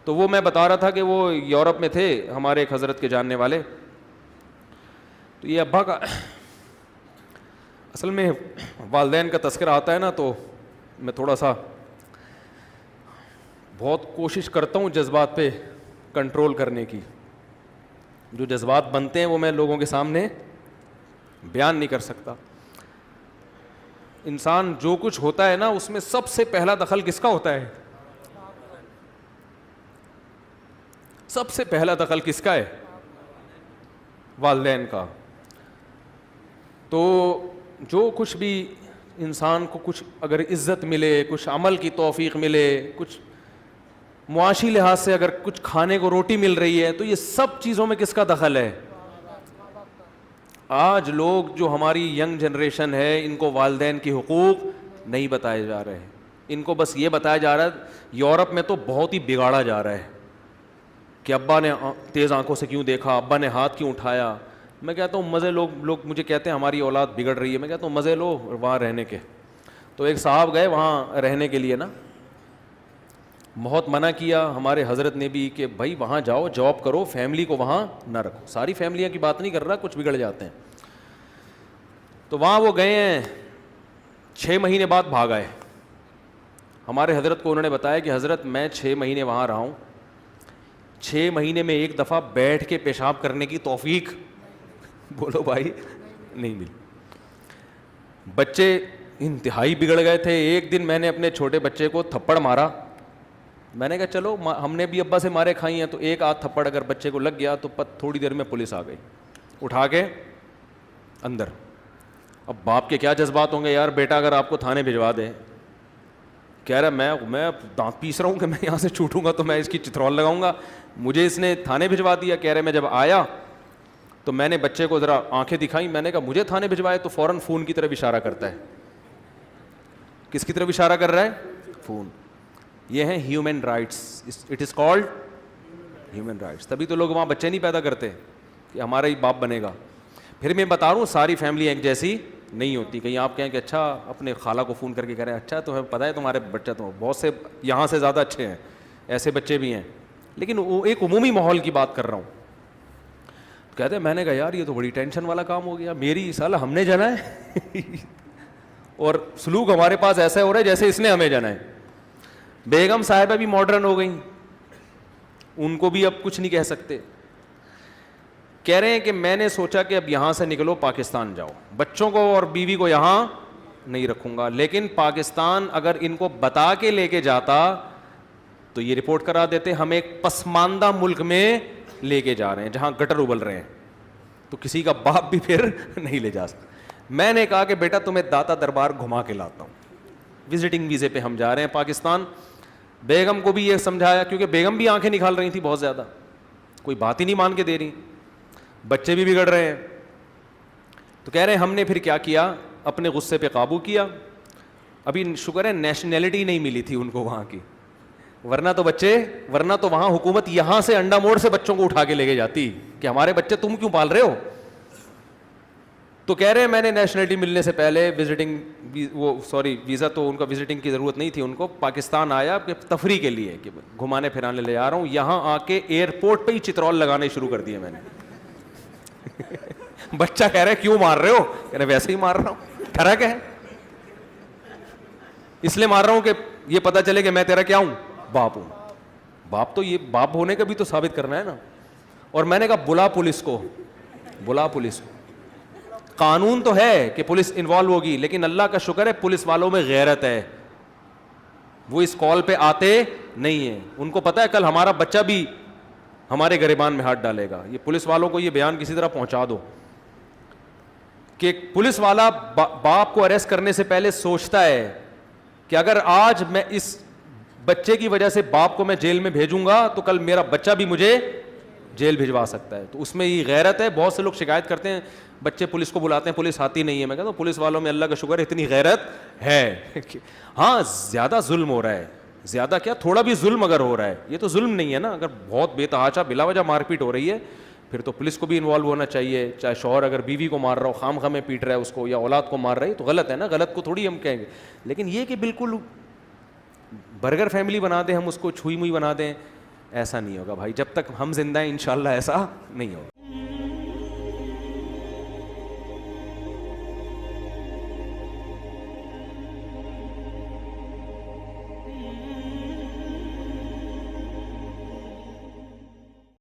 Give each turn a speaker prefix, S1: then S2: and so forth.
S1: تو وہ میں بتا رہا تھا کہ وہ یورپ میں تھے ہمارے ایک حضرت کے جاننے والے. تو یہ ابا کا اصل میں والدین کا تذکرہ آتا ہے نا تو میں تھوڑا سا بہت کوشش کرتا ہوں جذبات پہ کنٹرول کرنے کی. جو جذبات بنتے ہیں وہ میں لوگوں کے سامنے بیان نہیں کر سکتا. انسان جو کچھ ہوتا ہے نا اس میں سب سے پہلا دخل کس کا ہوتا ہے؟ سب سے پہلا دخل کس کا ہے؟ والدین کا. تو جو کچھ بھی انسان کو کچھ اگر عزت ملے, کچھ عمل کی توفیق ملے, کچھ معاشی لحاظ سے اگر کچھ کھانے کو روٹی مل رہی ہے, تو یہ سب چیزوں میں کس کا دخل ہے؟ آج لوگ جو ہماری ینگ جنریشن ہے ان کو والدین کی حقوق نہیں بتائے جا رہے. ان کو بس یہ بتایا جا رہا ہے, یورپ میں تو بہت ہی بگاڑا جا رہا ہے کہ ابا نے تیز آنکھوں سے کیوں دیکھا, ابا نے ہاتھ کیوں اٹھایا. میں کہتا ہوں مزے, لوگ مجھے کہتے ہیں ہماری اولاد بگڑ رہی ہے. میں کہتا ہوں مزے لو وہاں رہنے کے. تو ایک صاحب گئے وہاں رہنے کے لیے نا, بہت منع کیا ہمارے حضرت نے بھی کہ بھائی وہاں جاؤ, جاب کرو, فیملی کو وہاں نہ رکھو. ساری فیملیاں کی بات نہیں کر رہا, کچھ بگڑ جاتے ہیں. تو وہاں وہ گئے ہیں, 6 مہینے بعد بھاگ آئے. ہمارے حضرت کو انہوں نے بتایا کہ حضرت میں 6 مہینے وہاں رہا ہوں, 6 مہینے میں ایک دفعہ بیٹھ کے پیشاب کرنے کی توفیق بولو بھائی نہیں ملی. بچے انتہائی بگڑ گئے تھے. ایک دن میں نے اپنے چھوٹے بچے کو تھپڑ مارا. میں نے کہا چلو ہم نے بھی ابا سے مارے کھائی ہیں, تو ایک آدھ تھپڑ اگر بچے کو لگ گیا تو تھوڑی دیر میں پولیس آ گئی, اٹھا کے اندر. اب باپ کے کیا جذبات ہوں گے, یار بیٹا اگر آپ کو تھانے بھجوا دے. کہہ رہا میں دانت پیس رہا ہوں کہ میں یہاں سے چھوٹوں گا تو میں اس کی چترول لگاؤں گا, مجھے اس نے تھانے بھجوا دیا. کہہ رہے میں جب آیا تو میں نے بچے کو ذرا آنکھیں دکھائیں, میں نے کہا مجھے تھانے بھجوائے, تو فوراً فون کی طرف اشارہ کرتا ہے. کس کی طرف اشارہ کر رہا ہے؟ فون. یہ ہیں human rights, it is called human rights. تبھی تو لوگ وہاں بچے نہیں پیدا کرتے کہ ہمارا ہی باپ بنے گا. پھر میں بتا رہا ہوں ساری فیملی ایک جیسی نہیں ہوتی. کہیں آپ کہیں کہ اچھا اپنے خالہ کو فون کر کے کہہ رہے ہیں اچھا تمہیں پتہ ہے تمہارے بچہ تو بہت سے یہاں سے زیادہ اچھے ہیں, ایسے بچے بھی ہیں. لیکن وہ ایک عمومی ماحول کی بات کر رہا ہوں. کہتے ہیں میں نے کہا یار یہ تو بڑی ٹینشن والا کام ہو گیا, میری سالہ ہم نے جانا ہے اور سلوک ہمارے پاس ایسا ہو رہا ہے جیسے اس نے ہمیں جانا ہے. بیگم صاحبہ بھی ماڈرن ہو گئیں, ان کو بھی اب کچھ نہیں کہہ سکتے. کہہ رہے ہیں کہ میں نے سوچا کہ اب یہاں سے نکلو پاکستان جاؤ, بچوں کو اور بیوی کو یہاں نہیں رکھوں گا. لیکن پاکستان اگر ان کو بتا کے لے کے جاتا تو یہ رپورٹ کرا دیتے ہم ایک پسماندہ ملک میں لے کے جا رہے ہیں جہاں گٹر ابل رہے ہیں, تو کسی کا باپ بھی پھر نہیں لے جا سکتا. میں نے کہا کہ بیٹا تمہیں داتا دربار گھما کے لاتا ہوں, وزٹنگ ویزے پہ ہم جا رہے ہیں پاکستان. بیگم کو بھی یہ سمجھایا کیونکہ بیگم بھی آنکھیں نکال رہی تھی بہت زیادہ, کوئی بات ہی نہیں مان کے دے رہی, بچے بھی بگڑ رہے ہیں. تو کہہ رہے ہیں ہم نے پھر کیا کیا, اپنے غصے پہ قابو کیا. ابھی شکر ہے نیشنلٹی نہیں ملی تھی ان کو وہاں کی, ورنہ تو وہاں حکومت یہاں سے انڈا موڑ سے بچوں کو اٹھا کے لے کے جاتی کہ ہمارے بچے تم کیوں پال رہے ہو. تو کہہ رہے ہیں میں نے نیشنلٹی ملنے سے پہلے ویزا تو ان کا وزٹنگ کی ضرورت نہیں تھی ان کو, پاکستان آیا کہ تفریح کے لیے کہ گھمانے پھرانے لے جا رہا ہوں. یہاں آ کے ایئرپورٹ پہ ہی چترول لگانے شروع کر دیے میں نے. بچہ کہہ رہا ہے کیوں مار رہے ہو, کہہ رہے ویسے ہی مار رہا ہوں, فرق ہے اس لیے مار رہا ہوں کہ یہ پتا چلے کہ میں تیرا کیا ہوں, باپ ہوں. باپ تو یہ باپ ہونے کا بھی تو ثابت کرنا ہے نا. اور میں نے کہا بلا پولیس کو. قانون تو ہے کہ پولیس انوالو ہوگی, لیکن اللہ کا شکر ہے پولیس والوں میں غیرت ہے, وہ اس کال پہ آتے نہیں ہیں. ان کو پتا ہے کل ہمارا بچہ بھی ہمارے گریبان میں ہاتھ ڈالے گا. یہ پولیس والوں کو یہ بیان کسی طرح پہنچا دو کہ پولیس والا باپ کو اریسٹ کرنے سے پہلے سوچتا ہے کہ اگر آج میں اس بچے کی وجہ سے باپ کو میں جیل میں بھیجوں گا تو کل میرا بچہ بھی مجھے جیل بھجوا سکتا ہے. تو اس میں یہ غیرت ہے. بہت سے لوگ شکایت کرتے ہیں بچے پولیس کو بلاتے ہیں پولیس آتی نہیں ہے. میں کہتا ہوں پولیس والوں میں اللہ کا شکر ہے اتنی غیرت ہے. ہاں زیادہ ظلم ہو رہا ہے, زیادہ کیا تھوڑا بھی ظلم اگر ہو رہا ہے, یہ تو ظلم نہیں ہے نا. اگر بہت بے تحاشا بلا وجہ مار پیٹ ہو رہی ہے پھر تو پولیس کو بھی انوالو ہونا چاہیے. چاہے شوہر اگر بیوی کو مار رہا ہو, خام خامے پیٹ رہا ہے اس کو, یا اولاد کو مار رہا ہے, تو غلط ہے نا, غلط کو تھوڑی ہم کہیں گے. لیکن یہ کہ بالکل برگر فیملی بنا دیں, ہم اس کو چھوئی موئی بنا دیں, ایسا نہیں ہوگا بھائی, جب تک ہم زندہ ہیں انشاءاللہ ایسا نہیں ہوگا.